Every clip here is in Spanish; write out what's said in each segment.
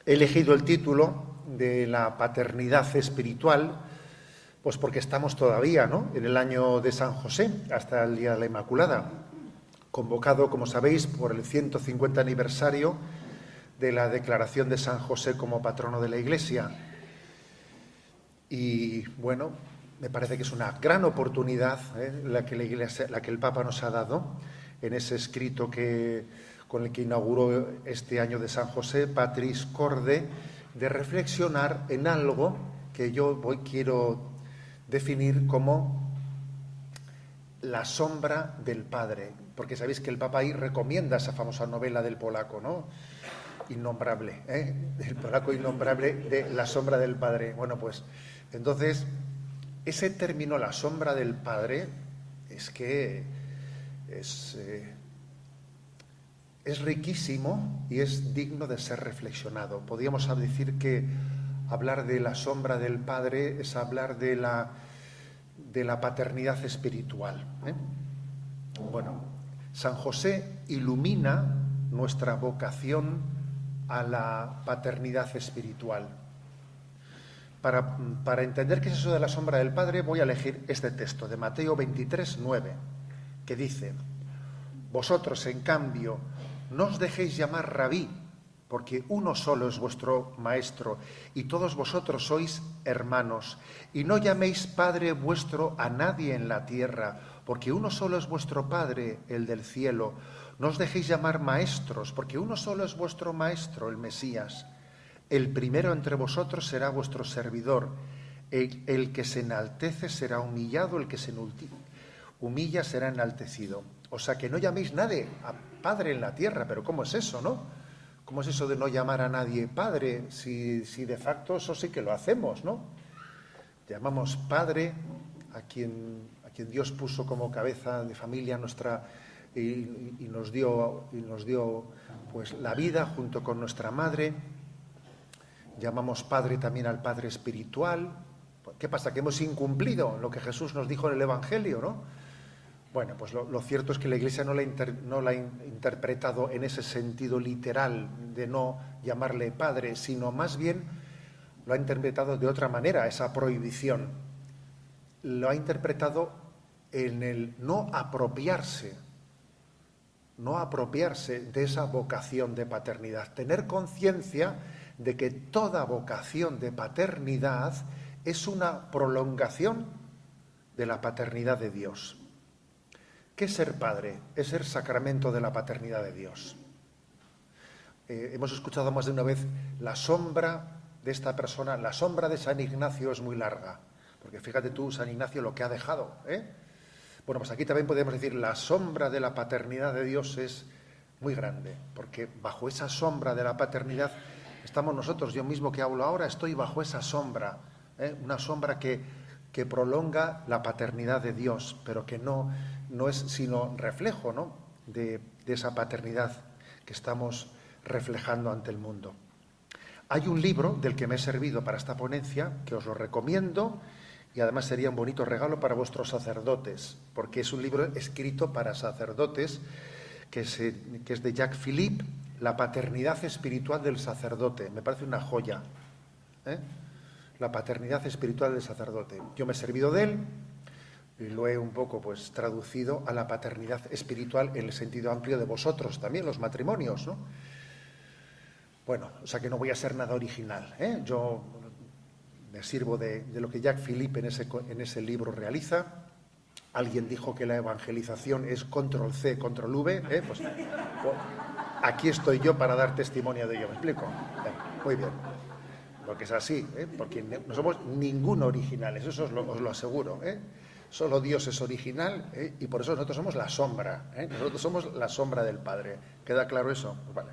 He elegido el título de la paternidad espiritual, pues porque estamos todavía, ¿no?, en el año de San José, hasta el Día de la Inmaculada, convocado, como sabéis, por el 150 aniversario de la declaración de San José como patrono de la Iglesia. Y bueno, me parece que es una gran oportunidad la que la Iglesia, la que el Papa nos ha dado en ese escrito con el que inauguró este año de San José, Patris Corde, de reflexionar en algo que yo hoy quiero definir como la sombra del Padre, porque sabéis que el Papa ahí recomienda esa famosa novela del polaco, ¿no? Innombrable, el polaco innombrable de La sombra del Padre. Bueno, pues entonces ese término, la sombra del Padre, es que es riquísimo y es digno de ser reflexionado. Podríamos decir que hablar de la sombra del Padre es hablar de la paternidad espiritual. Bueno, San José ilumina nuestra vocación a la paternidad espiritual. Para entender qué es eso de la sombra del Padre, voy a elegir este texto de Mateo 23, 9, que dice: vosotros, en cambio, no os dejéis llamar rabí, porque uno solo es vuestro maestro, y todos vosotros sois hermanos. Y no llaméis Padre vuestro a nadie en la tierra, porque uno solo es vuestro Padre, el del cielo. No os dejéis llamar maestros, porque uno solo es vuestro Maestro, el Mesías. El primero entre vosotros será vuestro servidor. El que se enaltece será humillado, el que se humilla será enaltecido. O sea, que no llaméis nadie a Padre en la tierra. Pero ¿cómo es eso, no? ¿Cómo es eso de no llamar a nadie Padre? Si de facto eso sí que lo hacemos, ¿no? Llamamos Padre a quien Dios puso como cabeza de familia nuestra y nos dio pues la vida junto con nuestra madre. Llamamos Padre también al Padre espiritual. ¿Qué pasa? Que hemos incumplido lo que Jesús nos dijo en el Evangelio, ¿no? Bueno, pues lo cierto es que la Iglesia no la ha interpretado en ese sentido literal de no llamarle Padre, sino más bien lo ha interpretado de otra manera, esa prohibición. Lo ha interpretado en el no apropiarse de esa vocación de paternidad. Tener conciencia de que toda vocación de paternidad es una prolongación de la paternidad de Dios. ¿Qué es ser padre? Es ser sacramento de la paternidad de Dios. Hemos escuchado más de una vez la sombra de esta persona, la sombra de San Ignacio es muy larga, porque fíjate tú, San Ignacio, lo que ha dejado. Bueno, pues aquí también podemos decir la sombra de la paternidad de Dios es muy grande, porque bajo esa sombra de la paternidad estamos nosotros. Yo mismo que hablo ahora estoy bajo esa sombra, una sombra que prolonga la paternidad de Dios, pero que no es sino reflejo, ¿no?, de esa paternidad que estamos reflejando ante el mundo. Hay un libro del que me he servido para esta ponencia, que os lo recomiendo, y además sería un bonito regalo para vuestros sacerdotes, porque es un libro escrito para sacerdotes, que es de Jacques Philippe, La paternidad espiritual del sacerdote. Me parece una joya, La paternidad espiritual del sacerdote. Yo me he servido de él y lo he un poco pues traducido a la paternidad espiritual en el sentido amplio de vosotros también, los matrimonios, ¿no? Bueno, o sea que no voy a ser nada original, Yo me sirvo de lo que Jacques Philippe en ese libro realiza. Alguien dijo que la evangelización es control-C, control-V, pues aquí estoy yo para dar testimonio de ello, ¿me explico? Muy bien, porque es así, porque no somos ninguno originales, eso os lo aseguro, Solo Dios es original, y por eso nosotros somos la sombra, nosotros somos la sombra del Padre. ¿Queda claro eso? Pues vale.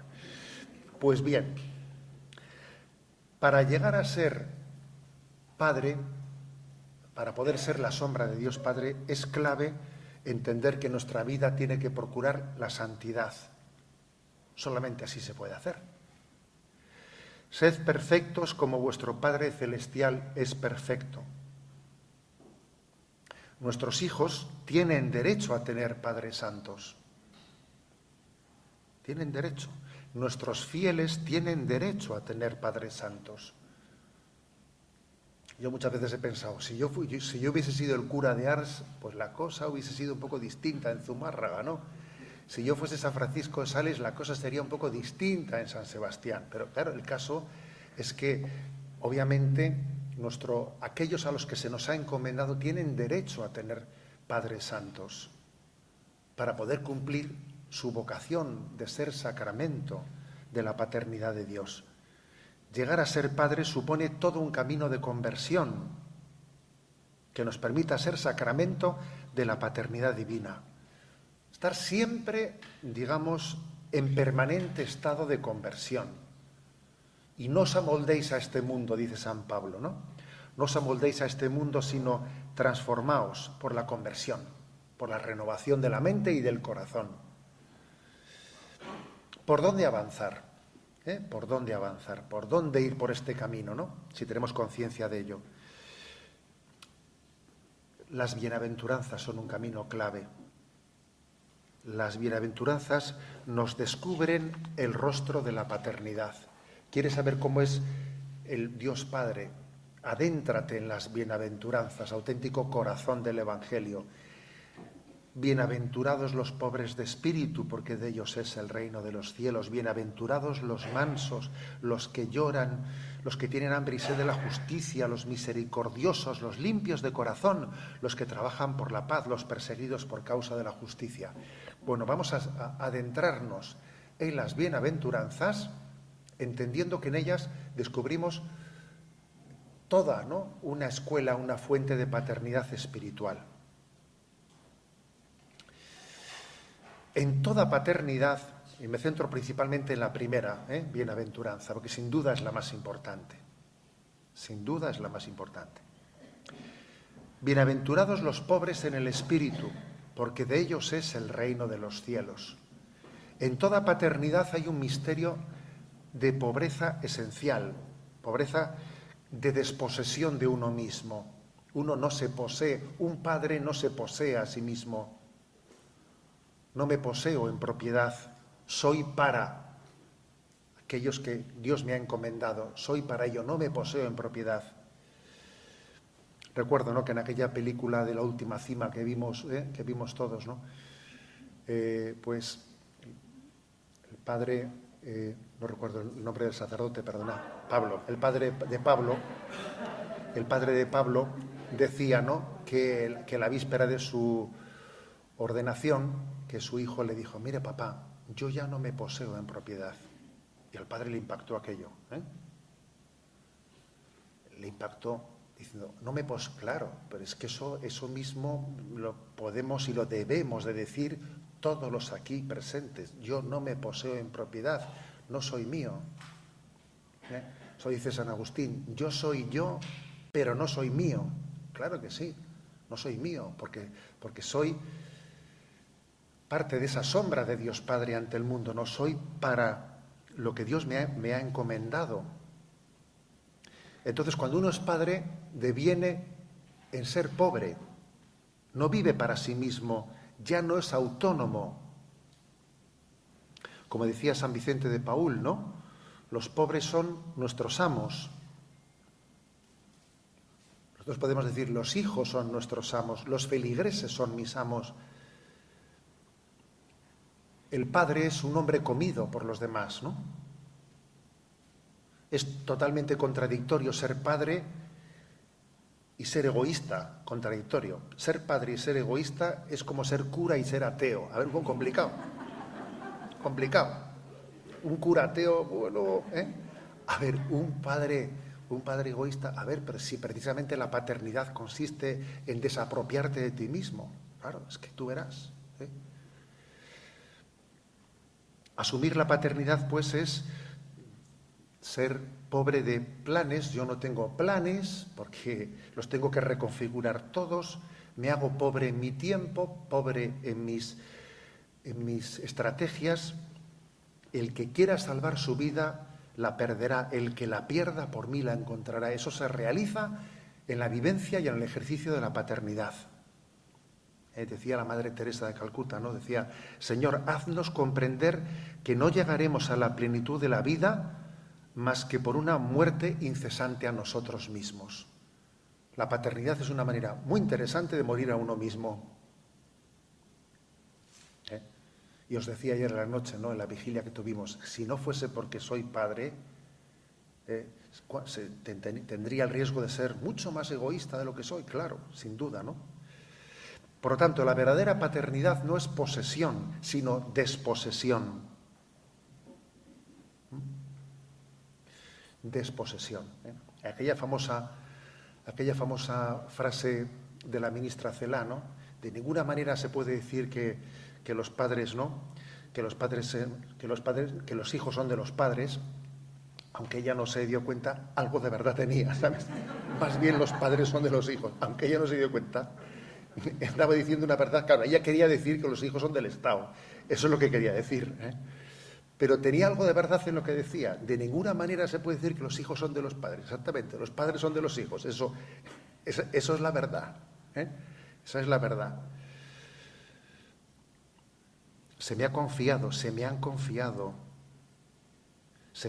Pues bien, para llegar a ser Padre, para poder ser la sombra de Dios Padre, es clave entender que nuestra vida tiene que procurar la santidad. Solamente así se puede hacer. Sed perfectos como vuestro Padre Celestial es perfecto. Nuestros hijos tienen derecho a tener padres santos. Tienen derecho. nuestros fieles tienen derecho a tener padres santos. Yo muchas veces he pensado, si yo hubiese sido el cura de Ars, pues la cosa hubiese sido un poco distinta en Zumárraga, ¿no? Si yo fuese San Francisco de Sales, la cosa sería un poco distinta en San Sebastián. Pero claro, el caso es que, obviamente, aquellos a los que se nos ha encomendado tienen derecho a tener padres santos para poder cumplir su vocación de ser sacramento de la paternidad de Dios. Llegar a ser padre supone todo un camino de conversión que nos permita ser sacramento de la paternidad divina. Estar siempre, digamos, en permanente estado de conversión. Y no os amoldéis a este mundo, dice San Pablo, ¿no? No os amoldéis a este mundo, sino transformaos por la conversión, por la renovación de la mente y del corazón. ¿Por dónde avanzar? ¿Por dónde avanzar? ¿Por dónde ir por este camino, no? Si tenemos conciencia de ello. Las bienaventuranzas son un camino clave. Las bienaventuranzas nos descubren el rostro de la paternidad. ¿Quieres saber cómo es el Dios Padre? Adéntrate en las bienaventuranzas, auténtico corazón del Evangelio. Bienaventurados los pobres de espíritu, porque de ellos es el reino de los cielos. Bienaventurados los mansos, los que lloran, los que tienen hambre y sed de la justicia, los misericordiosos, los limpios de corazón, los que trabajan por la paz, los perseguidos por causa de la justicia. Bueno, vamos a adentrarnos en las bienaventuranzas, entendiendo que en ellas descubrimos toda, ¿no?, una escuela, una fuente de paternidad espiritual. En toda paternidad, y me centro principalmente en la primera, bienaventuranza, porque sin duda es la más importante. Sin duda es la más importante. Bienaventurados los pobres en el espíritu, porque de ellos es el reino de los cielos. En toda paternidad hay un misterio de pobreza esencial, pobreza de desposesión de uno mismo. Uno no se posee, un padre no se posee a sí mismo. No me poseo en propiedad, soy para aquellos que Dios me ha encomendado, soy para ello, no me poseo en propiedad. Recuerdo, ¿no?, que en aquella película de La última cima que vimos todos, ¿no?, pues el padre, no recuerdo el nombre del sacerdote, perdona, Pablo, el padre de Pablo decía, ¿no?, que la víspera de su ordenación, que su hijo le dijo, mire papá, yo ya no me poseo en propiedad. Y al padre le impactó aquello. Le impactó diciendo, no me poseo, claro, pero es que eso mismo lo podemos y lo debemos de decir todos los aquí presentes. Yo no me poseo en propiedad, no soy mío. Eso dice San Agustín, yo soy yo, pero no soy mío. Claro que sí, no soy mío, porque soy parte de esa sombra de Dios Padre ante el mundo, no soy para lo que Dios me ha encomendado. Entonces, cuando uno es padre, deviene en ser pobre, no vive para sí mismo, ya no es autónomo. Como decía San Vicente de Paúl, ¿no? Los pobres son nuestros amos. Nosotros podemos decir, los hijos son nuestros amos, los feligreses son mis amos. El padre es un hombre comido por los demás, ¿no? Es totalmente contradictorio ser padre y ser egoísta, contradictorio. Ser padre y ser egoísta es como ser cura y ser ateo. A ver, un poco complicado. Complicado. Un cura ateo, bueno, A ver, un padre egoísta, a ver, pero si precisamente la paternidad consiste en desapropiarte de ti mismo. Claro, es que tú verás, Asumir la paternidad, pues, es ser pobre de planes. Yo no tengo planes porque los tengo que reconfigurar todos. Me hago pobre en mi tiempo, pobre en mis estrategias. El que quiera salvar su vida la perderá. El que la pierda por mí la encontrará. Eso se realiza en la vivencia y en el ejercicio de la paternidad. Decía la Madre Teresa de Calcuta, ¿no? Decía: Señor, haznos comprender que no llegaremos a la plenitud de la vida más que por una muerte incesante a nosotros mismos. La paternidad es una manera muy interesante de morir a uno mismo. Y os decía ayer en la noche, ¿no?, en la vigilia que tuvimos, si no fuese porque soy padre, tendría el riesgo de ser mucho más egoísta de lo que soy, claro, sin duda, ¿no? Por lo tanto, la verdadera paternidad no es posesión, sino desposesión. Desposesión. Aquella famosa frase de la ministra Celaá, ¿no? De ninguna manera se puede decir que los padres, ¿no?, que los hijos son de los padres, aunque ella no se dio cuenta, algo de verdad tenía, ¿sabes? Más bien los padres son de los hijos, aunque ella no se dio cuenta. Estaba diciendo una verdad, claro, ella quería decir que los hijos son del Estado, eso es lo que quería decir, pero tenía algo de verdad en lo que decía. De ninguna manera se puede decir que los hijos son de los padres, exactamente, los padres son de los hijos, eso es la verdad, esa es la verdad. Se me han confiado, se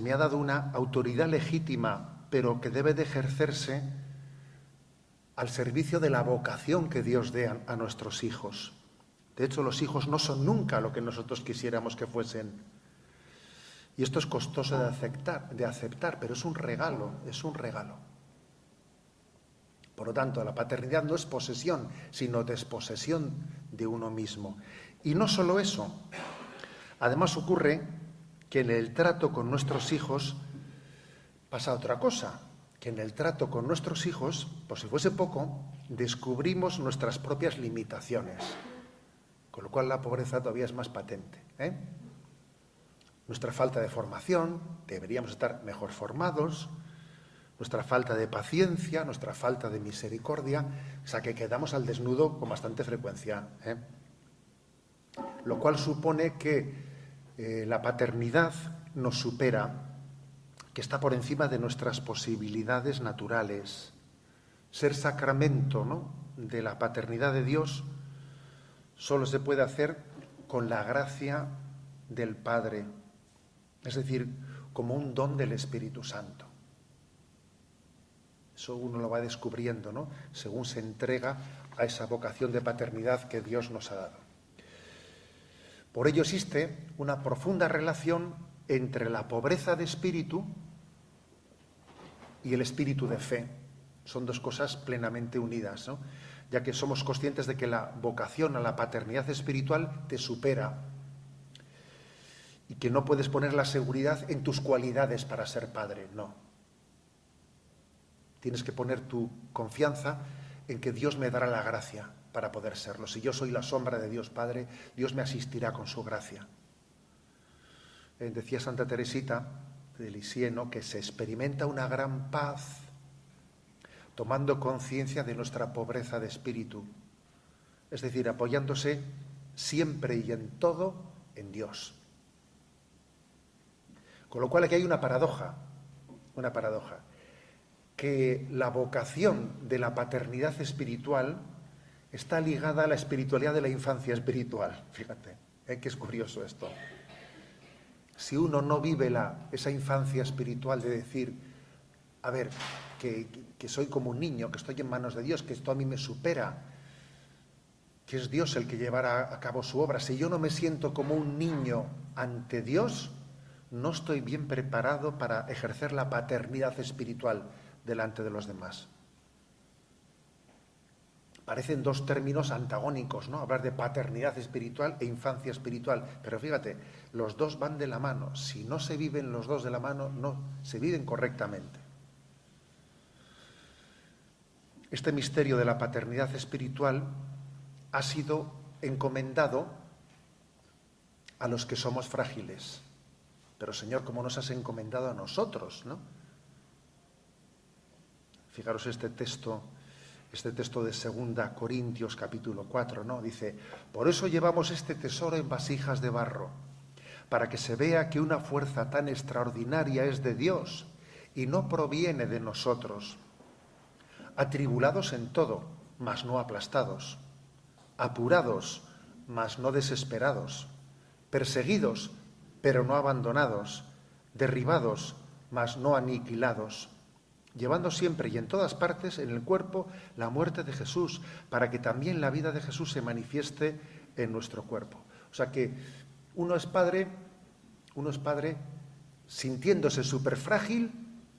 me ha dado una autoridad legítima, pero que debe de ejercerse al servicio de la vocación que Dios dé a nuestros hijos. De hecho, los hijos no son nunca lo que nosotros quisiéramos que fuesen. Y esto es costoso de aceptar, pero es un regalo, Por lo tanto, la paternidad no es posesión, sino desposesión de uno mismo. Y no solo eso, además ocurre que en el trato con nuestros hijos pasa otra cosa, que en el trato con nuestros hijos, por si fuese poco, descubrimos nuestras propias limitaciones, con lo cual la pobreza todavía es más patente, Nuestra falta de formación, deberíamos estar mejor formados, nuestra falta de paciencia, nuestra falta de misericordia, o sea que quedamos al desnudo con bastante frecuencia, Lo cual supone que la paternidad nos supera, que está por encima de nuestras posibilidades naturales. Ser sacramento, ¿no?, de la paternidad de Dios solo se puede hacer con la gracia del Padre, es decir, como un don del Espíritu Santo. Eso uno lo va descubriendo, ¿no?, según se entrega a esa vocación de paternidad que Dios nos ha dado. Por ello existe una profunda relación entre la pobreza de espíritu y el espíritu de fe. Son dos cosas plenamente unidas, ¿no?, ya que somos conscientes de que la vocación a la paternidad espiritual te supera y que no puedes poner la seguridad en tus cualidades para ser padre, no. Tienes que poner tu confianza en que Dios me dará la gracia para poder serlo. Si yo soy la sombra de Dios Padre, Dios me asistirá con su gracia. Decía Santa Teresita de Lisieux, ¿no?, que se experimenta una gran paz tomando conciencia de nuestra pobreza de espíritu, es decir, apoyándose siempre y en todo en Dios. Con lo cual aquí hay una paradoja, que la vocación de la paternidad espiritual está ligada a la espiritualidad de la infancia espiritual. Fíjate, que es curioso esto. Si uno no vive esa infancia espiritual de decir, a ver, que soy como un niño, que estoy en manos de Dios, que esto a mí me supera, que es Dios el que llevará a cabo su obra. Si yo no me siento como un niño ante Dios, no estoy bien preparado para ejercer la paternidad espiritual delante de los demás. Parecen dos términos antagónicos, ¿no?, hablar de paternidad espiritual e infancia espiritual. Pero fíjate, los dos van de la mano. Si no se viven los dos de la mano, no se viven correctamente. Este misterio de la paternidad espiritual ha sido encomendado a los que somos frágiles. Pero, Señor, ¿cómo nos has encomendado a nosotros, no? Fijaros este texto de 2 Corintios capítulo 4, ¿no? Dice: por eso llevamos este tesoro en vasijas de barro, para que se vea que una fuerza tan extraordinaria es de Dios y no proviene de nosotros. Atribulados en todo, mas no aplastados. apurados, mas no desesperados, perseguidos, pero no abandonados, derribados, mas no aniquilados, llevando siempre y en todas partes en el cuerpo la muerte de Jesús, para que también la vida de Jesús se manifieste en nuestro cuerpo. O sea que uno es padre sintiéndose súper frágil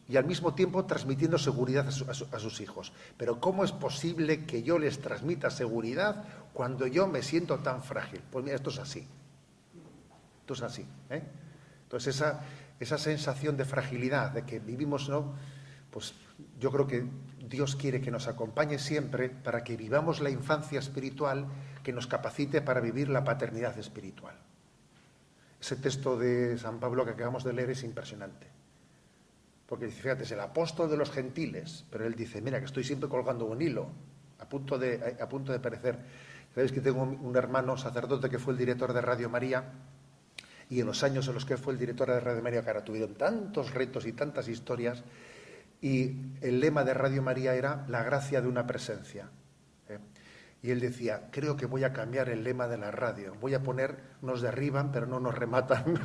y al mismo tiempo transmitiendo seguridad a sus hijos. Pero ¿cómo es posible que yo les transmita seguridad cuando yo me siento tan frágil? Pues mira, esto es así. Esto es así, ¿eh? Entonces esa sensación de fragilidad, de que vivimos, ¿no? Pues yo creo que Dios quiere que nos acompañe siempre para que vivamos la infancia espiritual que nos capacite para vivir la paternidad espiritual. Ese texto de San Pablo que acabamos de leer es impresionante. Porque dice, fíjate, es el apóstol de los gentiles, pero él dice, mira, que estoy siempre colgando un hilo, a punto de perecer. Sabéis que tengo un hermano sacerdote que fue el director de Radio María, y en los años en los que fue el director de Radio María, que ahora tuvieron tantos retos y tantas historias, y el lema de Radio María era la gracia de una presencia. Y él decía, creo que voy a cambiar el lema de la radio, voy a poner, nos derriban pero no nos rematan.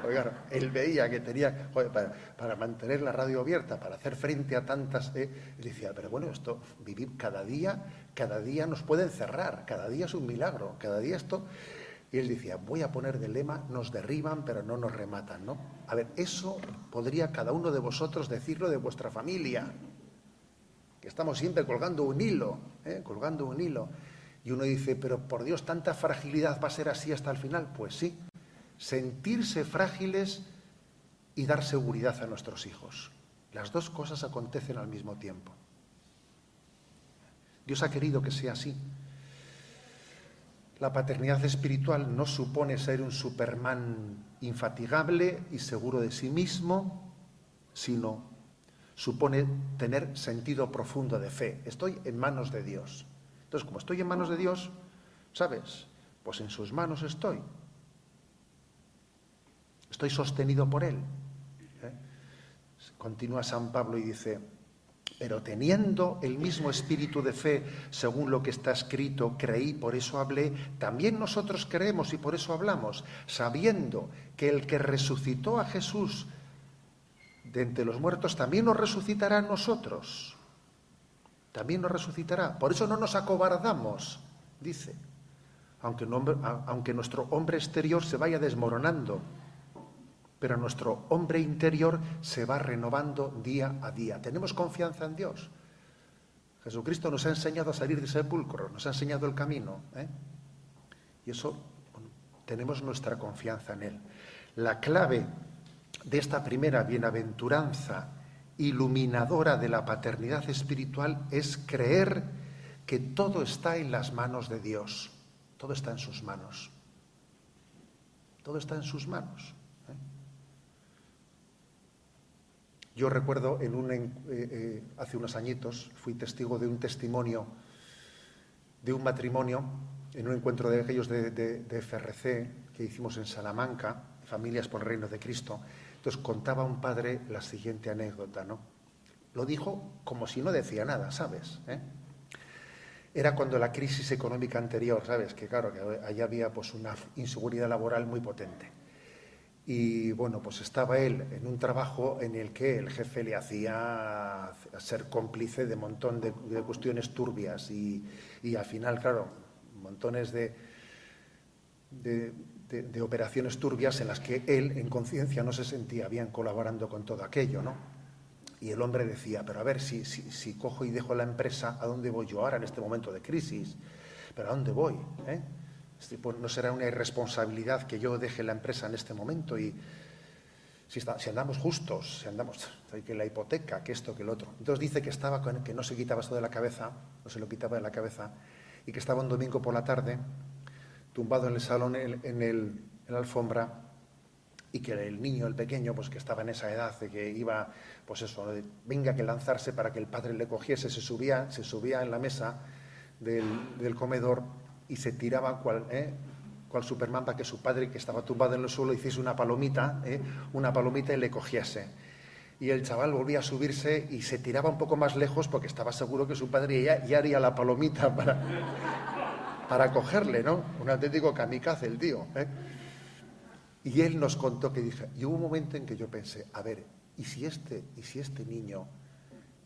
Oigan, él veía que tenía, joder, para mantener la radio abierta, para hacer frente a tantas, él decía, pero bueno, esto, vivir cada día nos pueden cerrar, cada día es un milagro, cada día esto. Y él decía, voy a poner de lema, nos derriban pero no nos rematan, ¿no? A ver, eso podría cada uno de vosotros decirlo de vuestra familia, que estamos siempre colgando un hilo, colgando un hilo. Y uno dice, pero por Dios, ¿tanta fragilidad va a ser así hasta el final? Pues sí, sentirse frágiles y dar seguridad a nuestros hijos. Las dos cosas acontecen al mismo tiempo. Dios ha querido que sea así. La paternidad espiritual no supone ser un Superman infatigable y seguro de sí mismo, sino supone tener sentido profundo de fe. Estoy en manos de Dios. Entonces, como estoy en manos de Dios, ¿sabes? Pues en sus manos estoy. Estoy sostenido por Él. Continúa San Pablo y dice, pero teniendo el mismo espíritu de fe, según lo que está escrito, creí, por eso hablé, también nosotros creemos y por eso hablamos, sabiendo que el que resucitó a Jesús de entre los muertos también nos resucitará a nosotros. También nos resucitará. Por eso no nos acobardamos, dice, aunque nuestro hombre exterior se vaya desmoronando, pero nuestro hombre interior se va renovando día a día. Tenemos confianza en Dios. Jesucristo nos ha enseñado a salir del sepulcro, nos ha enseñado el camino, y eso, bueno, tenemos nuestra confianza en Él. La clave de esta primera bienaventuranza iluminadora de la paternidad espiritual es creer que todo está en las manos de Dios. Todo está en sus manos. Todo está en sus manos. Yo recuerdo hace unos añitos, fui testigo de un testimonio de un matrimonio en un encuentro de aquellos de FRC que hicimos en Salamanca, Familias por el Reino de Cristo. Entonces contaba un padre la siguiente anécdota, ¿no? Lo dijo como si no decía nada, ¿sabes? Era cuando la crisis económica anterior, ¿sabes? Que claro, que allá había pues una inseguridad laboral muy potente. Y bueno, pues estaba él en un trabajo en el que el jefe le hacía ser cómplice de un montón de cuestiones turbias y al final, claro, montones de operaciones turbias en las que él, en conciencia, no se sentía bien colaborando con todo aquello, ¿no? Y el hombre decía, pero a ver, si cojo y dejo la empresa, ¿a dónde voy yo ahora en este momento de crisis? ¿Pero a dónde voy? Pues no será una irresponsabilidad que yo deje la empresa en este momento y si andamos justos, si andamos, que la hipoteca, que esto, que el otro. Entonces dice que estaba que no se quitaba esto de la cabeza, no se lo quitaba de la cabeza, y que estaba un domingo por la tarde, tumbado en el salón, en la alfombra, y que el niño, el pequeño, pues que estaba en esa edad de que iba, pues eso, venga que lanzarse para que el padre le cogiese, se subía en la mesa del comedor y se tiraba cual Superman para que su padre, que estaba tumbado en el suelo, hiciese una palomita y le cogiese. Y el chaval volvía a subirse y se tiraba un poco más lejos porque estaba seguro que su padre ya haría la palomita para cogerle, ¿no? Un auténtico kamikaze el tío, ¿eh? Y él nos contó que dije, y hubo un momento en que yo pensé, a ver, ¿y si este niño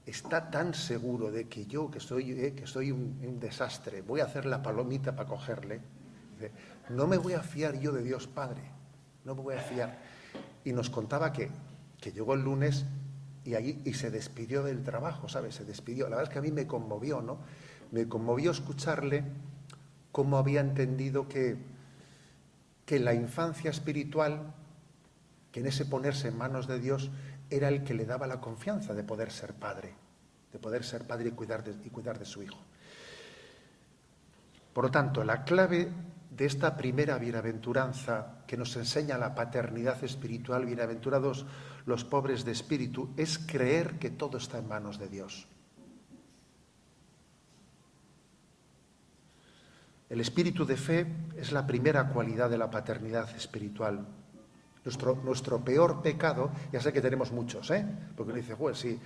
está tan seguro de que yo, que soy un desastre, voy a hacer la palomita para cogerle? Dice, no me voy a fiar yo de Dios Padre, no me voy a fiar. Y nos contaba que llegó el lunes y se despidió del trabajo, ¿sabes? Se despidió. La verdad es que a mí me conmovió, ¿no? Me conmovió escucharle cómo había entendido que la infancia espiritual, que en ese ponerse en manos de Dios, era el que le daba la confianza de poder ser padre y cuidar de su hijo. Por lo tanto, la clave de esta primera bienaventuranza que nos enseña la paternidad espiritual, bienaventurados los pobres de espíritu, es creer que todo está en manos de Dios. El espíritu de fe es la primera cualidad de la paternidad espiritual. Nuestro peor pecado, ya sé que tenemos muchos, porque uno dice, pues sí,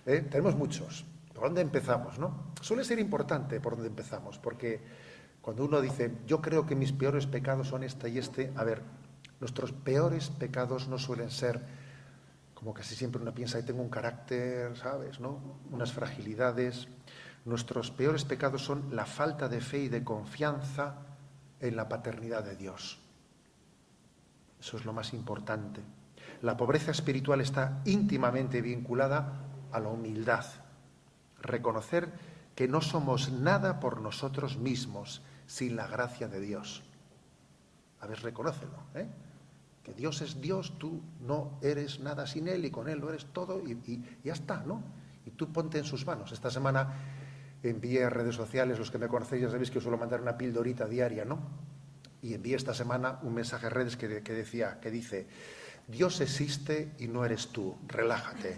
tenemos muchos. ¿Por dónde empezamos, no? Suele ser importante por dónde empezamos, porque cuando uno dice, yo creo que mis peores pecados son este y este, a ver, nuestros peores pecados no suelen ser, como casi siempre uno piensa, tengo un carácter, ¿sabes?, ¿no?, unas fragilidades. Nuestros peores pecados son la falta de fe y de confianza en la paternidad de Dios. Eso es lo más importante. La pobreza espiritual está íntimamente vinculada a la humildad. Reconocer que no somos nada por nosotros mismos sin la gracia de Dios. A ver, reconócelo, que Dios es Dios, tú no eres nada sin Él y con Él lo eres todo y ya está, ¿no? Y tú ponte en sus manos. Esta semana envié a redes sociales, los que me conocéis ya sabéis que suelo mandar una pildorita diaria, ¿no? Y envié esta semana un mensaje a redes que dice, Dios existe y no eres tú, relájate,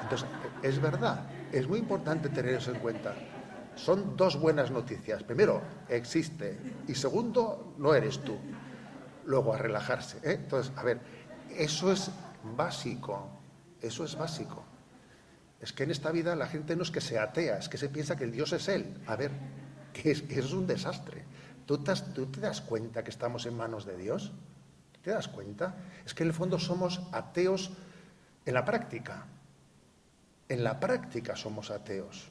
Entonces, es verdad, es muy importante tener eso en cuenta. Son dos buenas noticias. Primero, existe, y segundo, no eres tú. Luego, a relajarse, Entonces, a ver, eso es básico, Es que en esta vida la gente no es que sea atea, es que se piensa que el Dios es Él. A ver, que eso es un desastre. ¿Tú te das cuenta que estamos en manos de Dios? ¿Te das cuenta? Es que en el fondo somos ateos en la práctica. En la práctica somos ateos.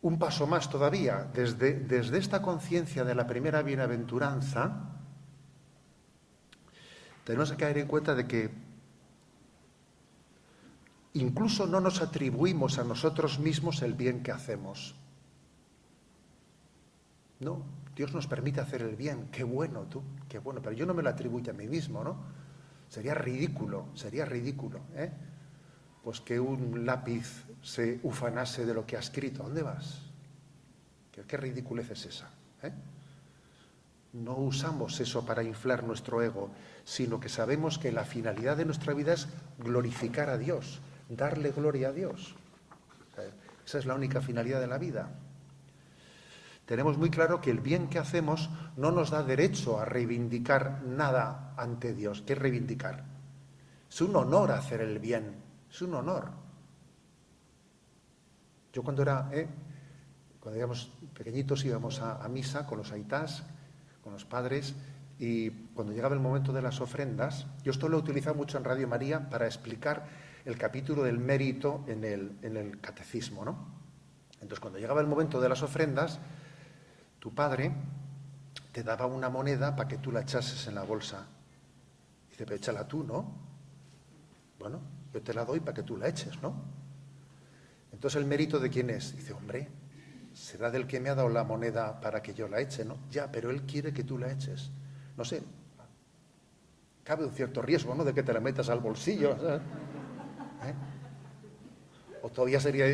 Un paso más todavía, desde esta conciencia de la primera bienaventuranza, tenemos que caer en cuenta de que incluso no nos atribuimos a nosotros mismos el bien que hacemos. No, Dios nos permite hacer el bien, qué bueno tú, qué bueno, pero yo no me lo atribuyo a mí mismo, ¿no? Sería ridículo, pues que un lápiz se ufanase de lo que ha escrito. ¿A dónde vas? ¿Qué ridiculez es esa? No usamos eso para inflar nuestro ego, sino que sabemos que la finalidad de nuestra vida es glorificar a Dios, darle gloria a Dios. Esa es la única finalidad de la vida. Tenemos muy claro que el bien que hacemos no nos da derecho a reivindicar nada ante Dios. ¿Qué es reivindicar? Es un honor hacer el bien, es un honor. Yo cuando éramos pequeñitos íbamos a misa con los aitás, con los padres, y cuando llegaba el momento de las ofrendas, yo esto lo he utilizado mucho en Radio María para explicar el capítulo del mérito en el catecismo, ¿no? Entonces, cuando llegaba el momento de las ofrendas, tu padre te daba una moneda para que tú la echases en la bolsa. Dice, pero échala tú, ¿no? Bueno, yo te la doy para que tú la eches, ¿no? Entonces, ¿el mérito de quién es? Dice, hombre, será del que me ha dado la moneda para que yo la eche, ¿no? Ya, pero él quiere que tú la eches. No sé, cabe un cierto riesgo, ¿no?, de que te la metas al bolsillo, ¿sabes? O todavía sería,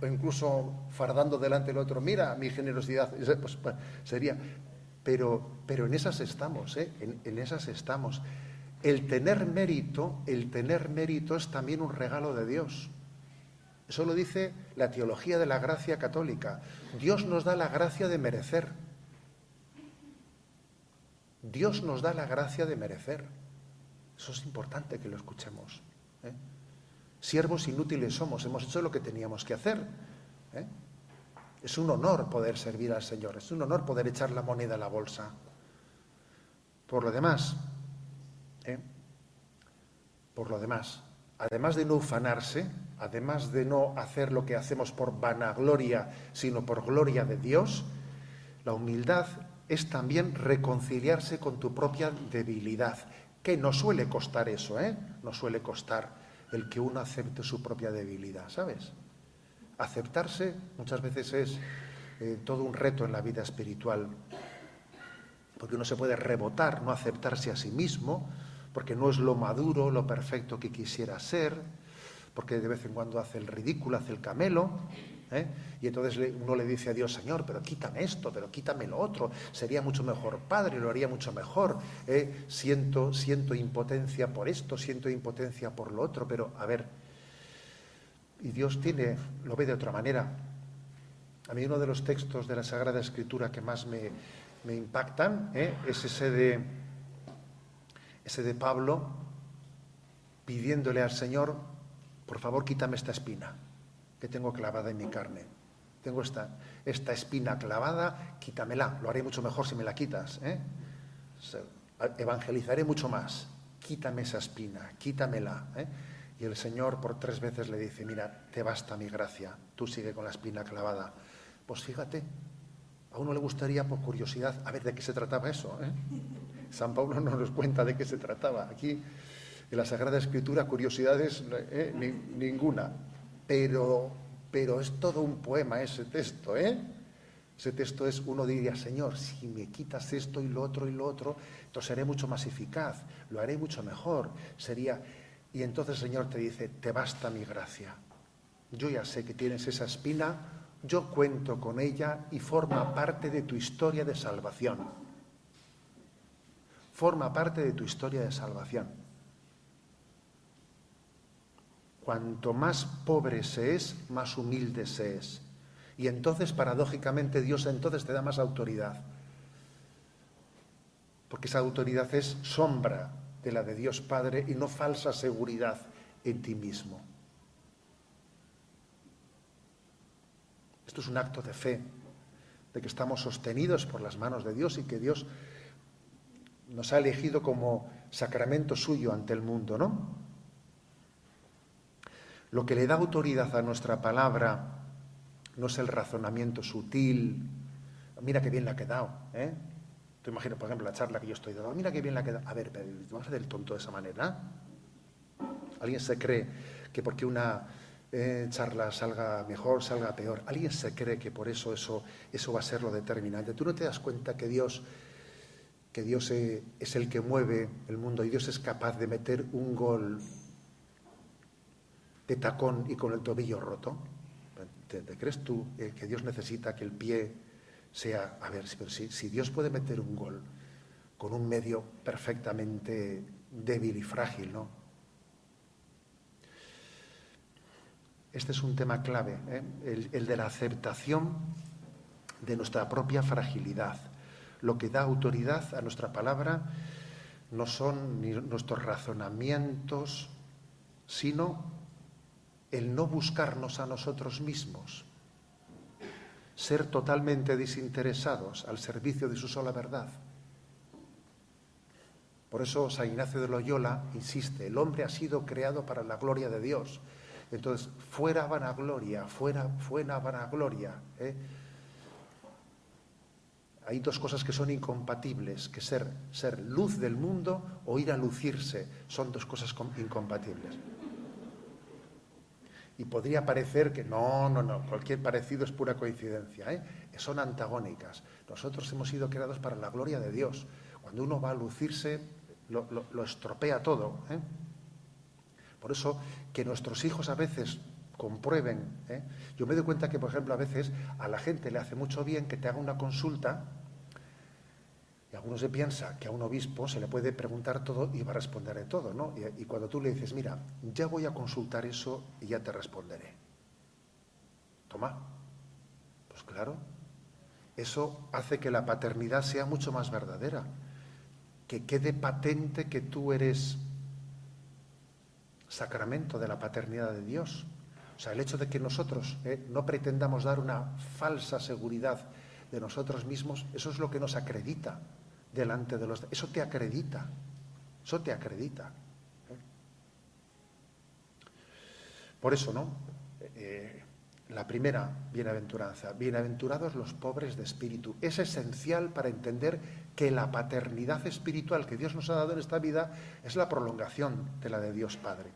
o incluso fardando delante del otro, mira mi generosidad, pues sería, pero en esas estamos, en esas estamos. El tener mérito es también un regalo de Dios. Eso lo dice la teología de la gracia católica. Dios nos da la gracia de merecer. Dios nos da la gracia de merecer. Eso es importante que lo escuchemos. Siervos inútiles somos, hemos hecho lo que teníamos que hacer. Es un honor poder servir al Señor, es un honor poder echar la moneda a la bolsa. Por lo demás, además de no ufanarse, además de no hacer lo que hacemos por vanagloria, sino por gloria de Dios, la humildad es también reconciliarse con tu propia debilidad, que no suele costar eso, no suele costar el que uno acepte su propia debilidad, ¿sabes? Aceptarse muchas veces es todo un reto en la vida espiritual, porque uno se puede rebotar, no aceptarse a sí mismo, porque no es lo maduro, lo perfecto que quisiera ser, porque de vez en cuando hace el ridículo, hace el camelo, y entonces uno le dice a Dios: Señor, pero quítame esto, pero quítame lo otro, sería mucho mejor padre, lo haría mucho mejor, siento impotencia por esto, siento impotencia por lo otro, pero a ver, y Dios lo ve de otra manera. A mí uno de los textos de la Sagrada Escritura que más me impactan es ese de Pablo pidiéndole al Señor: por favor, quítame esta espina que tengo clavada en mi carne. Tengo esta espina clavada, quítamela. Lo haré mucho mejor si me la quitas. Evangelizaré mucho más. Quítame esa espina, quítamela. Y el Señor por 3 veces le dice: mira, te basta mi gracia, tú sigue con la espina clavada. Pues fíjate, a uno le gustaría, por curiosidad, a ver de qué se trataba eso. San Pablo no nos cuenta de qué se trataba. Aquí, en la Sagrada Escritura, curiosidades ninguna. Pero es todo un poema ese texto, Ese texto es, uno diría: Señor, si me quitas esto y lo otro, entonces seré mucho más eficaz, lo haré mucho mejor, Y entonces el Señor te dice: te basta mi gracia. Yo ya sé que tienes esa espina, yo cuento con ella y forma parte de tu historia de salvación. Forma parte de tu historia de salvación. Cuanto más pobre se es, más humilde se es. Y entonces, paradójicamente, Dios entonces te da más autoridad. Porque esa autoridad es sombra de la de Dios Padre y no falsa seguridad en ti mismo. Esto es un acto de fe, de que estamos sostenidos por las manos de Dios y que Dios nos ha elegido como sacramento suyo ante el mundo, ¿no? Lo que le da autoridad a nuestra palabra no es el razonamiento sutil. Mira qué bien le ha quedado, Te imaginas, por ejemplo, la charla que yo estoy dando. Mira qué bien le ha quedado. A ver, pero ¿vas a hacer el tonto de esa manera? ¿Alguien se cree que porque una charla salga mejor, salga peor? ¿Alguien se cree que por eso va a ser lo determinante? ¿Tú no te das cuenta que Dios es el que mueve el mundo y Dios es capaz de meter un gol de tacón y con el tobillo roto? ¿Te crees tú que Dios necesita que el pie sea... A ver, pero si Dios puede meter un gol con un medio perfectamente débil y frágil, ¿no? Este es un tema clave, el de la aceptación de nuestra propia fragilidad. Lo que da autoridad a nuestra palabra no son ni nuestros razonamientos, sino el no buscarnos a nosotros mismos, ser totalmente desinteresados al servicio de su sola verdad. Por eso San Ignacio de Loyola insiste: el hombre ha sido creado para la gloria de Dios. Entonces, fuera vanagloria, fuera vanagloria. Hay 2 cosas que son incompatibles, que ser luz del mundo o ir a lucirse, son 2 cosas incompatibles. Y podría parecer que no, cualquier parecido es pura coincidencia, son antagónicas. Nosotros hemos sido creados para la gloria de Dios. Cuando uno va a lucirse, lo estropea todo. Por eso, que nuestros hijos a veces comprueben. Yo me doy cuenta que, por ejemplo, a veces a la gente le hace mucho bien que te haga una consulta, y algunos se piensa que a un obispo se le puede preguntar todo y va a responder de todo, ¿no? Y cuando tú le dices: mira, ya voy a consultar eso y ya te responderé. Toma. Pues claro, eso hace que la paternidad sea mucho más verdadera. que quede patente que tú eres sacramento de la paternidad de Dios. O sea, el hecho de que nosotros no pretendamos dar una falsa seguridad de nosotros mismos, eso es lo que nos acredita delante de los... Eso te acredita, eso te acredita. Por eso, ¿no? La primera bienaventuranza, bienaventurados los pobres de espíritu. Es esencial para entender que la paternidad espiritual que Dios nos ha dado en esta vida es la prolongación de la de Dios Padre.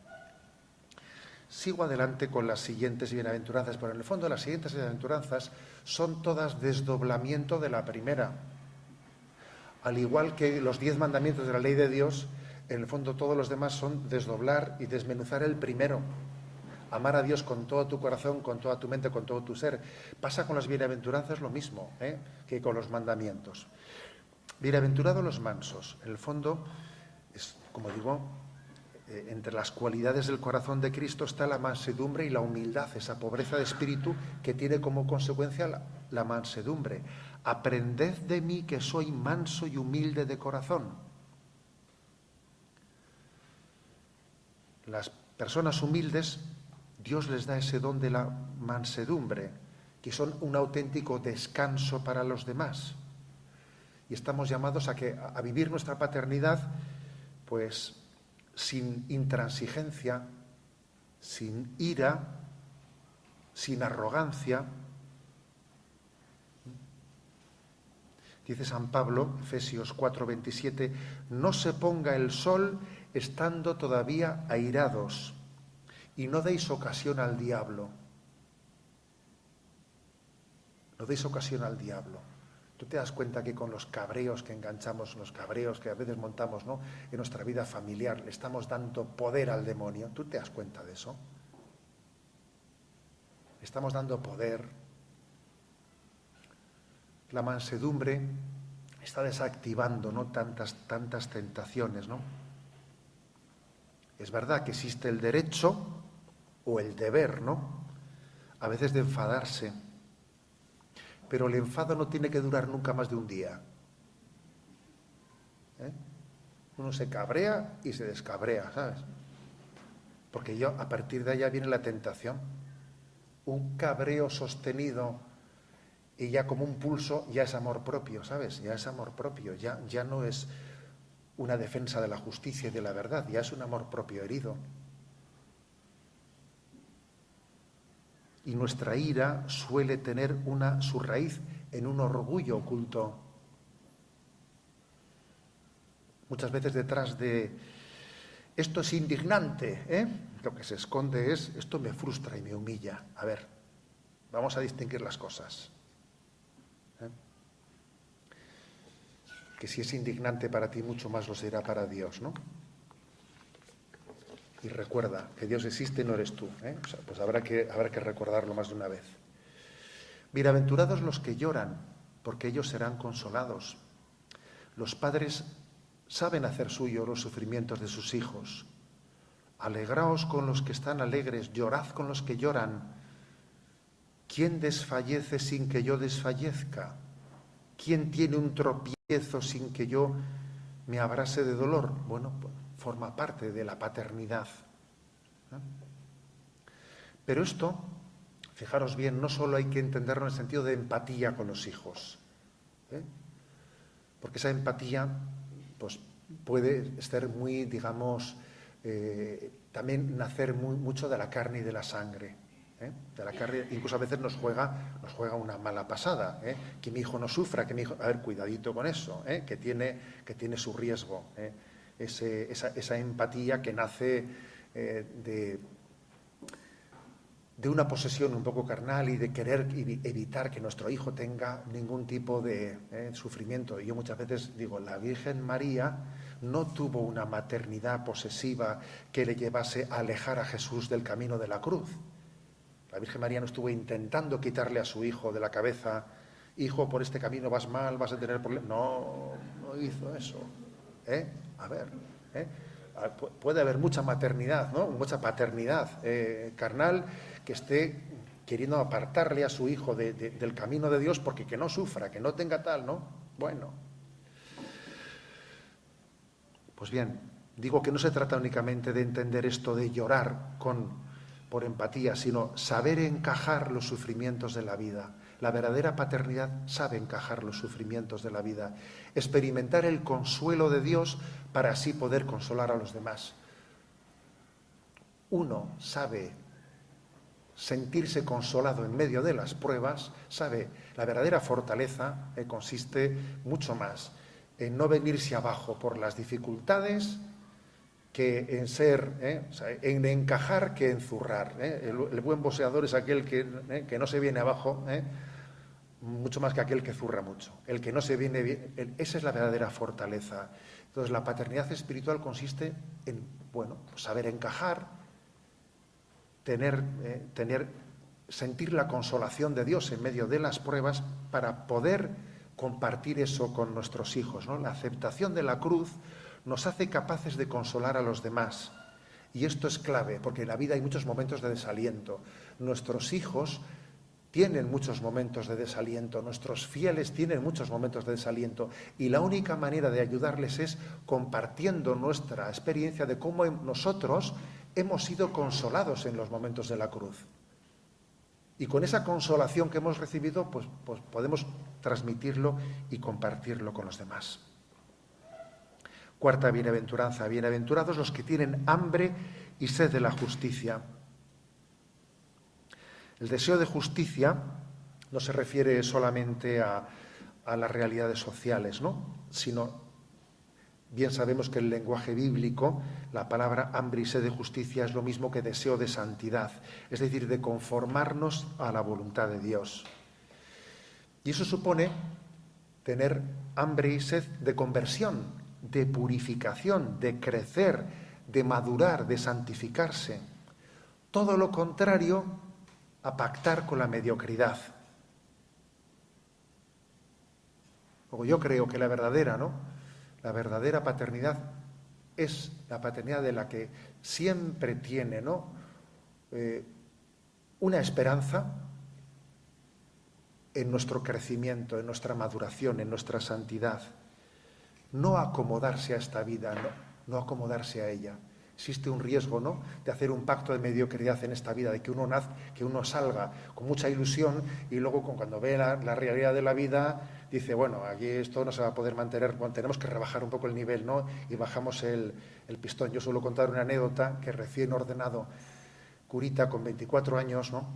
Sigo adelante con las siguientes bienaventuranzas, pero en el fondo las siguientes bienaventuranzas son todas desdoblamiento de la primera. Al igual que los 10 mandamientos de la ley de Dios, en el fondo todos los demás son desdoblar y desmenuzar el primero. Amar a Dios con todo tu corazón, con toda tu mente, con todo tu ser. Pasa con las bienaventuranzas lo mismo que con los mandamientos. Bienaventurados los mansos. En el fondo, es, como digo, entre las cualidades del corazón de Cristo está la mansedumbre y la humildad, esa pobreza de espíritu que tiene como consecuencia la mansedumbre. Aprended de mí que soy manso y humilde de corazón. Las personas humildes, Dios les da ese don de la mansedumbre, que son un auténtico descanso para los demás. Y estamos llamados a vivir nuestra paternidad, pues, sin intransigencia, sin ira, sin arrogancia. Dice San Pablo, Efesios 4:27, no se ponga el sol estando todavía airados y no deis ocasión al diablo. No deis ocasión al diablo. Tú te das cuenta que con los cabreos que enganchamos, los cabreos que a veces montamos, ¿no?, en nuestra vida familiar, le estamos dando poder al demonio. ¿Tú te das cuenta de eso? Le estamos dando poder. La mansedumbre está desactivando, ¿no?, tantas tentaciones, ¿no? Es verdad que existe el derecho o el deber, ¿no?, a veces de enfadarse. Pero el enfado no tiene que durar nunca más de un día. Uno se cabrea y se descabrea, ¿sabes? Porque a partir de allá viene la tentación. Un cabreo sostenido y ya como un pulso ya es amor propio, ¿sabes? Ya es amor propio, ya no es una defensa de la justicia y de la verdad, ya es un amor propio herido. Y nuestra ira suele tener su raíz en un orgullo oculto. Muchas veces detrás de esto es indignante, lo que se esconde es esto me frustra y me humilla. A ver, vamos a distinguir las cosas. Que si es indignante para ti, mucho más lo será para Dios, ¿no? Y recuerda que Dios existe y no eres tú. O sea, pues habrá que recordarlo más de una vez. Bienaventurados los que lloran, porque ellos serán consolados. Los padres saben hacer suyo los sufrimientos de sus hijos. Alegraos con los que están alegres, llorad con los que lloran. ¿Quién desfallece sin que yo desfallezca? ¿Quién tiene un tropiezo sin que yo me abrase de dolor? Bueno, pues forma parte de la paternidad. Pero esto, fijaros bien, no solo hay que entenderlo en el sentido de empatía con los hijos, porque esa empatía pues, puede ser muy, digamos, también nacer mucho de la carne y de la sangre. De la carne, incluso a veces nos juega una mala pasada, que mi hijo no sufra, que mi hijo... A ver, cuidadito con eso, que tiene su riesgo. Esa empatía que nace de una posesión un poco carnal y de querer evitar que nuestro hijo tenga ningún tipo de sufrimiento. Y yo muchas veces digo, la Virgen María no tuvo una maternidad posesiva que le llevase a alejar a Jesús del camino de la cruz. La Virgen María no estuvo intentando quitarle a su hijo de la cabeza, hijo, por este camino vas mal, vas a tener problemas. No hizo eso. A ver, puede haber mucha maternidad, ¿no?, mucha paternidad carnal que esté queriendo apartarle a su hijo del camino de Dios porque que no sufra, que no tenga tal, ¿no? Bueno. Pues bien, digo que no se trata únicamente de entender esto de llorar por empatía, sino saber encajar los sufrimientos de la vida. La verdadera paternidad sabe encajar los sufrimientos de la vida, experimentar el consuelo de Dios para así poder consolar a los demás. Uno sabe sentirse consolado en medio de las pruebas, sabe, la verdadera fortaleza consiste mucho más en no venirse abajo por las dificultades que en ser, o sea, en encajar que en zurrar. El buen boxeador es aquel que no se viene abajo, mucho más que aquel que zurra mucho. El que no se viene bien, esa es la verdadera fortaleza. Entonces, la paternidad espiritual consiste en, bueno, pues saber encajar, sentir la consolación de Dios en medio de las pruebas para poder compartir eso con nuestros hijos, ¿no? La aceptación de la cruz nos hace capaces de consolar a los demás. Y esto es clave, porque en la vida hay muchos momentos de desaliento. Nuestros hijos tienen muchos momentos de desaliento, nuestros fieles tienen muchos momentos de desaliento, y la única manera de ayudarles es compartiendo nuestra experiencia de cómo nosotros hemos sido consolados en los momentos de la cruz. Y con esa consolación que hemos recibido, pues podemos transmitirlo y compartirlo con los demás. Cuarta bienaventuranza: bienaventurados los que tienen hambre y sed de la justicia. El deseo de justicia no se refiere solamente a las realidades sociales, ¿no? Sino, bien sabemos que en el lenguaje bíblico la palabra hambre y sed de justicia es lo mismo que deseo de santidad, es decir, de conformarnos a la voluntad de Dios. Y eso supone tener hambre y sed de conversión, de purificación, de crecer, de madurar, de santificarse. Todo lo contrario a pactar con la mediocridad. Luego yo creo que la verdadera paternidad es la paternidad de la que siempre tiene, ¿no? Una esperanza en nuestro crecimiento, en nuestra maduración, en nuestra santidad. No acomodarse a esta vida, no acomodarse a ella. Existe un riesgo, ¿no?, de hacer un pacto de mediocridad en esta vida, de que uno salga con mucha ilusión y luego cuando ve la realidad de la vida dice, bueno, aquí esto no se va a poder mantener, bueno, tenemos que rebajar un poco el nivel, ¿no?, y bajamos el pistón. Yo suelo contar una anécdota que recién ordenado curita con 24 años, ¿no?,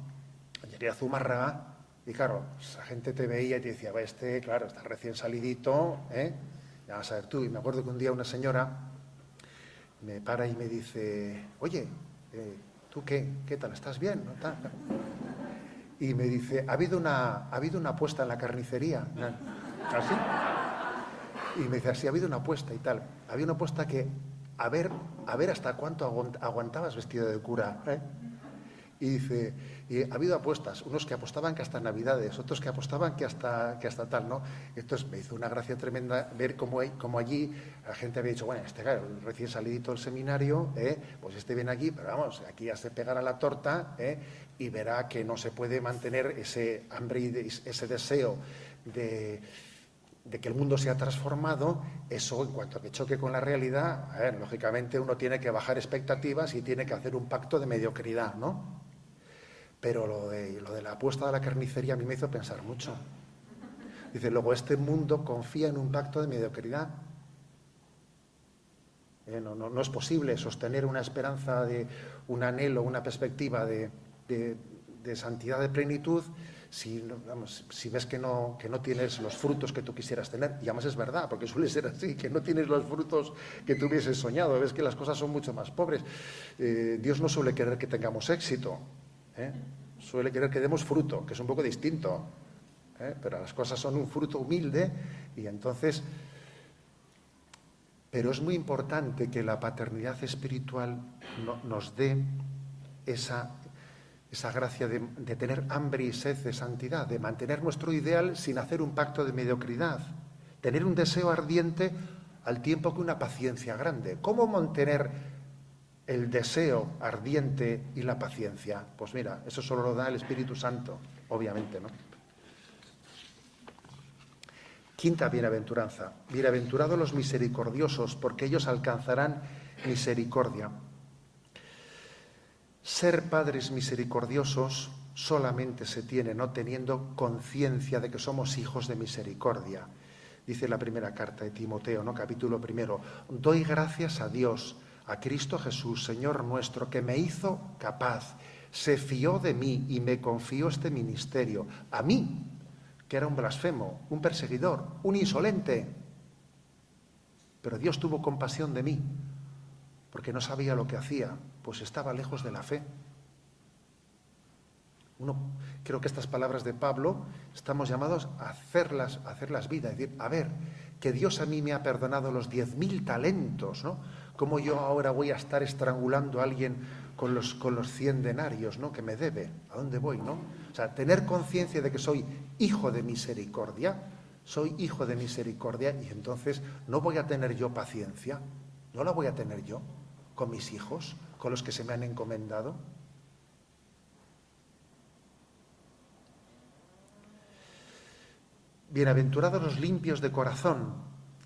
llegué a Zumárraga y claro, esa gente te veía y te decía, claro, está recién salidito, ya vas a ver tú. Y me acuerdo que un día una señora me para y me dice, oye, ¿tú qué tal? ¿Estás bien? ¿No? Y me dice, ha habido una apuesta en la carnicería. ¿Así? Y me dice, sí, ha habido una apuesta y tal. Había una apuesta que, a ver hasta cuánto aguantabas vestido de cura, Y dice, y ha habido apuestas, unos que apostaban que hasta Navidades, otros que apostaban que hasta tal, ¿no? Entonces me hizo una gracia tremenda ver cómo allí la gente había dicho, bueno, claro, recién salidito del seminario, pues viene aquí, pero vamos, aquí ya se pegará la torta, y verá que no se puede mantener ese hambre y ese deseo de que el mundo se ha transformado. Eso, en cuanto a que choque con la realidad, lógicamente uno tiene que bajar expectativas y tiene que hacer un pacto de mediocridad, ¿no? Pero lo de la apuesta de la carnicería a mí me hizo pensar mucho. Dice, luego este mundo confía en un pacto de mediocridad. No es posible sostener una esperanza, un anhelo, una perspectiva de santidad, de plenitud, si ves que no tienes los frutos que tú quisieras tener. Y además es verdad, porque suele ser así, que no tienes los frutos que tú hubieses soñado, ves que las cosas son mucho más pobres. Dios no suele querer que tengamos éxito, suele querer que demos fruto, que es un poco distinto, pero las cosas son un fruto humilde. Y entonces, pero es muy importante que la paternidad espiritual nos dé esa gracia de tener hambre y sed de santidad, de mantener nuestro ideal sin hacer un pacto de mediocridad, tener un deseo ardiente al tiempo que una paciencia grande. ¿Cómo mantener el deseo ardiente y la paciencia? Pues mira, eso solo lo da el Espíritu Santo, obviamente, ¿no? Quinta bienaventuranza. Bienaventurados los misericordiosos, porque ellos alcanzarán misericordia. Ser padres misericordiosos solamente se tiene no teniendo conciencia de que somos hijos de misericordia. Dice la primera carta de Timoteo, ¿no? Capítulo 1. Doy gracias a Dios, a Cristo Jesús, Señor nuestro, que me hizo capaz, se fió de mí y me confió este ministerio. A mí, que era un blasfemo, un perseguidor, un insolente. Pero Dios tuvo compasión de mí, porque no sabía lo que hacía, pues estaba lejos de la fe. Creo que estas palabras de Pablo estamos llamados a hacerlas vida, es decir, a ver, que Dios a mí me ha perdonado los 10.000 talentos, ¿no? ¿Cómo yo ahora voy a estar estrangulando a alguien con los 100 denarios, ¿no? Que me debe? ¿A dónde voy, no? O sea, tener conciencia de que soy hijo de misericordia, y entonces no voy a tener yo paciencia, no la voy a tener yo con mis hijos, con los que se me han encomendado. Bienaventurados los limpios de corazón,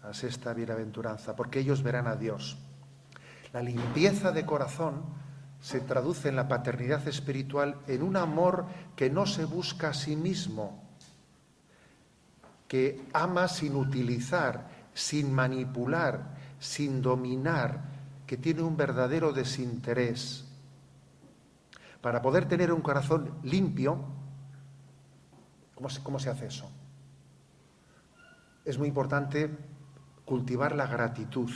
la sexta bienaventuranza, porque ellos verán a Dios. La limpieza de corazón se traduce en la paternidad espiritual en un amor que no se busca a sí mismo, que ama sin utilizar, sin manipular, sin dominar, que tiene un verdadero desinterés. Para poder tener un corazón limpio, ¿cómo se hace eso? Es muy importante cultivar la gratitud,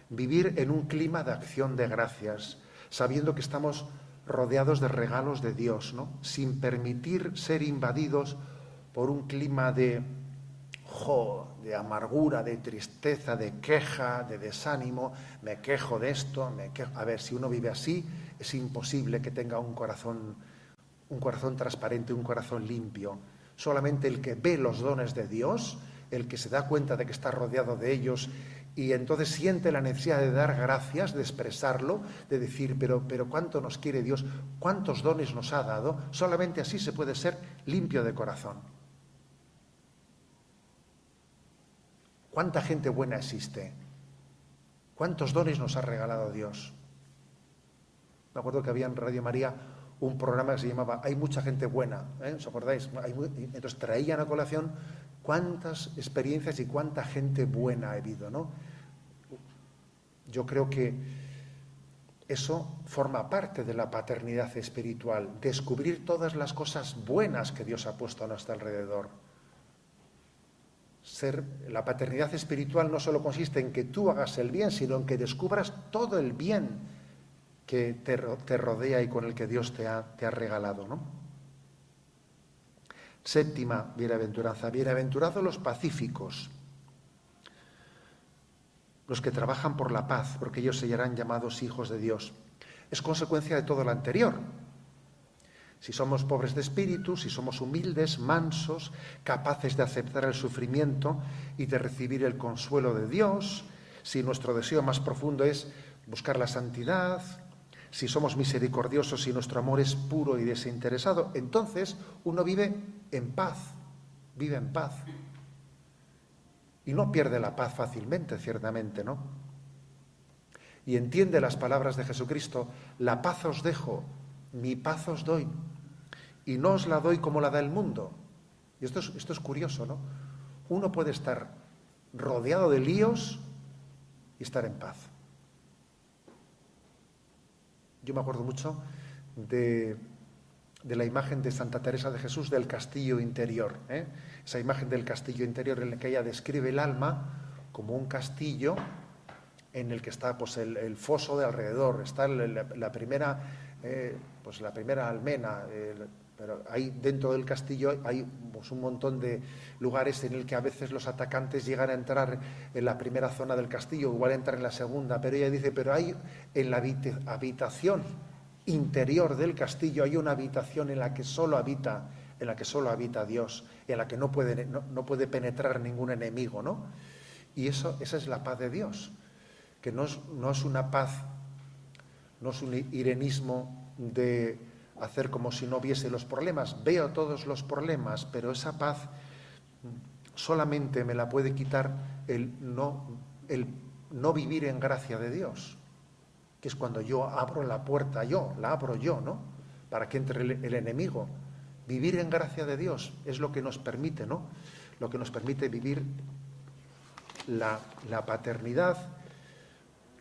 vivir en un clima de acción de gracias, sabiendo que estamos rodeados de regalos de Dios, ¿no? Sin permitir ser invadidos por un clima de amargura, de tristeza, de queja, de desánimo. Me quejo de esto, A ver, si uno vive así, es imposible que tenga un corazón transparente, un corazón limpio. Solamente el que ve los dones de Dios, el que se da cuenta de que está rodeado de ellos y entonces siente la necesidad de dar gracias, de expresarlo, de decir, pero cuánto nos quiere Dios, cuántos dones nos ha dado, solamente así se puede ser limpio de corazón. ¿Cuánta gente buena existe? ¿Cuántos dones nos ha regalado Dios? Me acuerdo que había en Radio María un programa que se llamaba Hay mucha gente buena, ¿os acordáis? Entonces traían a colación cuántas experiencias y cuánta gente buena ha habido, ¿no? Yo creo que eso forma parte de la paternidad espiritual, descubrir todas las cosas buenas que Dios ha puesto a nuestro alrededor. La paternidad espiritual no solo consiste en que tú hagas el bien, sino en que descubras todo el bien que te rodea y con el que Dios te ha regalado, ¿no? Séptima bienaventuranza. Bienaventurados los pacíficos, los que trabajan por la paz, porque ellos serán llamados hijos de Dios. Es consecuencia de todo lo anterior. Si somos pobres de espíritu, si somos humildes, mansos, capaces de aceptar el sufrimiento y de recibir el consuelo de Dios, si nuestro deseo más profundo es buscar la santidad, si somos misericordiosos y nuestro amor es puro y desinteresado, entonces uno vive en paz. Y no pierde la paz fácilmente, ciertamente, ¿no? Y entiende las palabras de Jesucristo: la paz os dejo, mi paz os doy, y no os la doy como la da el mundo. Y esto es curioso, ¿no? Uno puede estar rodeado de líos y estar en paz. Yo me acuerdo mucho de la imagen de Santa Teresa de Jesús del castillo interior, ¿eh? Esa imagen del castillo interior en la que ella describe el alma como un castillo en el que está pues el foso de alrededor, está la primera almena, pero ahí dentro del castillo hay pues, un montón de lugares en el que a veces los atacantes llegan a entrar en la primera zona del castillo, igual entran en la segunda, pero ella dice, pero hay en la habitación interior del castillo, hay una habitación en la que solo habita Dios, y en la que no puede penetrar ningún enemigo, ¿no? Y esa es la paz de Dios, que no es una paz, no es un irenismo de hacer como si no viese los problemas. Veo todos los problemas, pero esa paz solamente me la puede quitar el no vivir en gracia de Dios, que es cuando yo abro la puerta, la abro yo, ¿no? Para que entre el enemigo. Vivir en gracia de Dios es lo que nos permite, ¿no? Lo que nos permite vivir la paternidad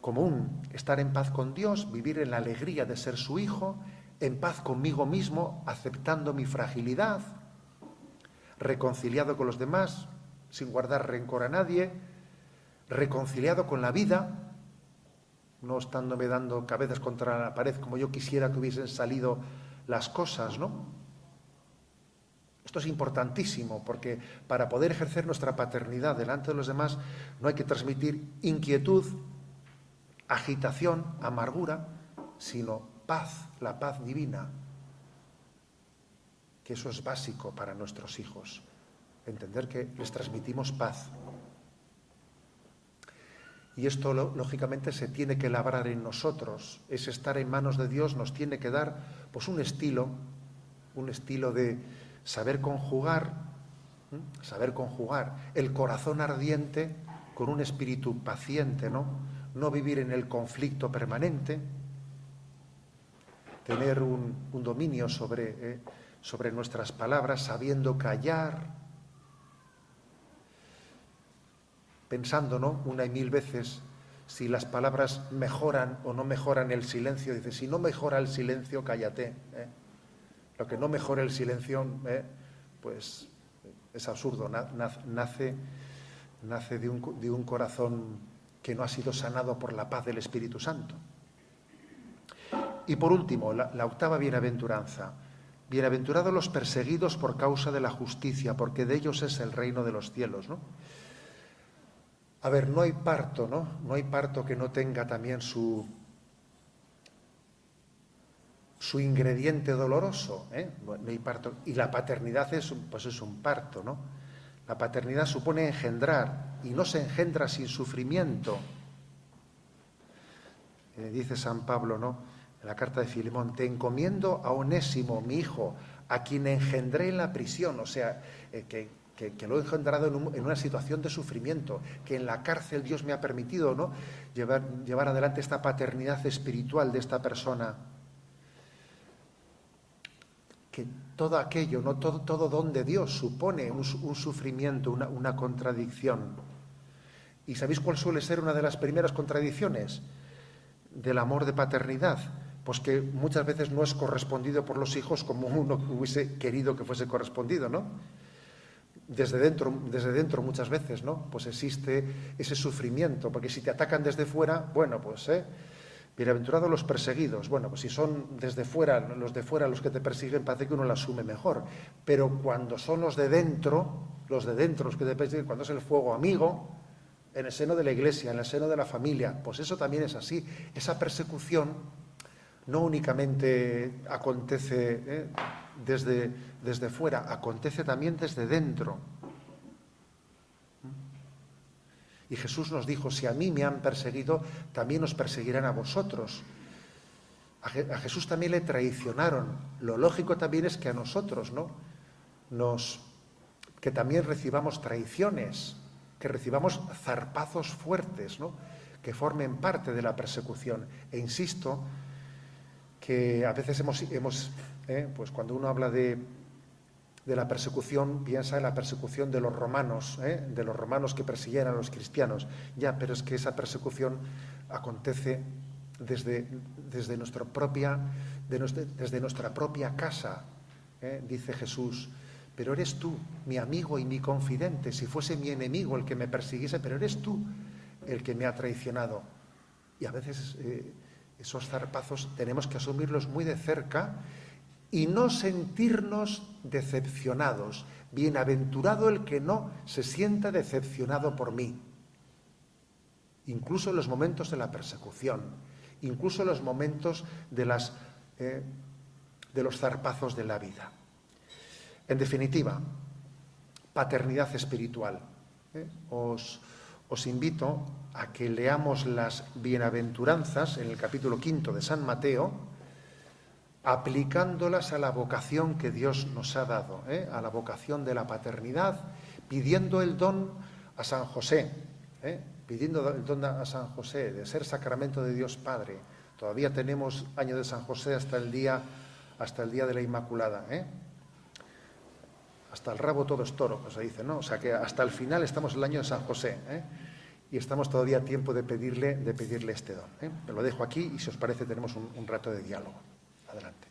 común, estar en paz con Dios, vivir en la alegría de ser su hijo, en paz conmigo mismo, aceptando mi fragilidad, reconciliado con los demás, sin guardar rencor a nadie, reconciliado con la vida, no estándome dando cabezas contra la pared como yo quisiera que hubiesen salido las cosas, ¿no? Esto es importantísimo, porque para poder ejercer nuestra paternidad delante de los demás no hay que transmitir inquietud, agitación, amargura, sino paz, la paz divina, que eso es básico para nuestros hijos, entender que les transmitimos paz. Y esto, lógicamente, se tiene que labrar en nosotros. Ese estar en manos de Dios nos tiene que dar pues un estilo de saber conjugar el corazón ardiente con un espíritu paciente, ¿no? No vivir en el conflicto permanente, tener un dominio sobre nuestras palabras, sabiendo callar, pensando, ¿no?, una y mil veces si las palabras mejoran o no mejoran el silencio. Dice, si no mejora el silencio, cállate. Lo que no mejora el silencio, pues es absurdo. Nace de un corazón que no ha sido sanado por la paz del Espíritu Santo. Y por último, la octava bienaventuranza. Bienaventurados los perseguidos por causa de la justicia, porque de ellos es el reino de los cielos, ¿no? A ver, no hay parto, ¿no? No hay parto que no tenga también su ingrediente doloroso, ¿eh? No hay parto. Y la paternidad es un parto, ¿no? La paternidad supone engendrar, y no se engendra sin sufrimiento. Dice San Pablo, ¿no?, en la carta de Filemón, te encomiendo a Onésimo, mi hijo, a quien engendré en la prisión, o sea, que lo he engendrado en una situación de sufrimiento, que en la cárcel Dios me ha permitido, ¿no?, llevar adelante esta paternidad espiritual de esta persona. Que todo aquello, ¿no?, todo don de Dios supone un sufrimiento, una contradicción. ¿Y sabéis cuál suele ser una de las primeras contradicciones del amor de paternidad? Pues que muchas veces no es correspondido por los hijos como uno hubiese querido que fuese correspondido, ¿no? Desde dentro muchas veces, ¿no? Pues existe ese sufrimiento, porque si te atacan desde fuera, bueno, pues, bienaventurados los perseguidos. Bueno, pues si son desde fuera, los de fuera los que te persiguen, parece que uno lo asume mejor. Pero cuando son los de dentro los que te persiguen, cuando es el fuego amigo, en el seno de la iglesia, en el seno de la familia, pues eso también es así. Esa persecución no únicamente acontece desde fuera, acontece también desde dentro. Y Jesús nos dijo, si a mí me han perseguido, también os perseguirán a vosotros. A Jesús también le traicionaron. Lo lógico también es que a nosotros, ¿no?, que también recibamos traiciones, que recibamos zarpazos fuertes, ¿no?, que formen parte de la persecución. E insisto que a veces pues cuando uno habla de la persecución, piensa en la persecución de los romanos que persiguieran a los cristianos. Ya, pero es que esa persecución acontece desde nuestra propia casa, dice Jesús. Pero eres tú, mi amigo y mi confidente. Si fuese mi enemigo el que me persiguiese, pero eres tú el que me ha traicionado. Y a veces esos zarpazos tenemos que asumirlos muy de cerca y no sentirnos decepcionados. Bienaventurado el que no se sienta decepcionado por mí. Incluso en los momentos de la persecución, incluso en los momentos de los zarpazos de la vida. En definitiva, paternidad espiritual. Os invito a que leamos las bienaventuranzas en el capítulo 5 de San Mateo, aplicándolas a la vocación que Dios nos ha dado, a la vocación de la paternidad, pidiendo el don a San José, pidiendo el don a San José de ser sacramento de Dios Padre. Todavía tenemos año de San José hasta el día de la Inmaculada, hasta el rabo todo es toro, pues se dice, ¿no? O sea que hasta el final estamos en el año de San José, y estamos todavía a tiempo de pedirle este don. Me lo dejo aquí y si os parece tenemos un rato de diálogo. Adelante.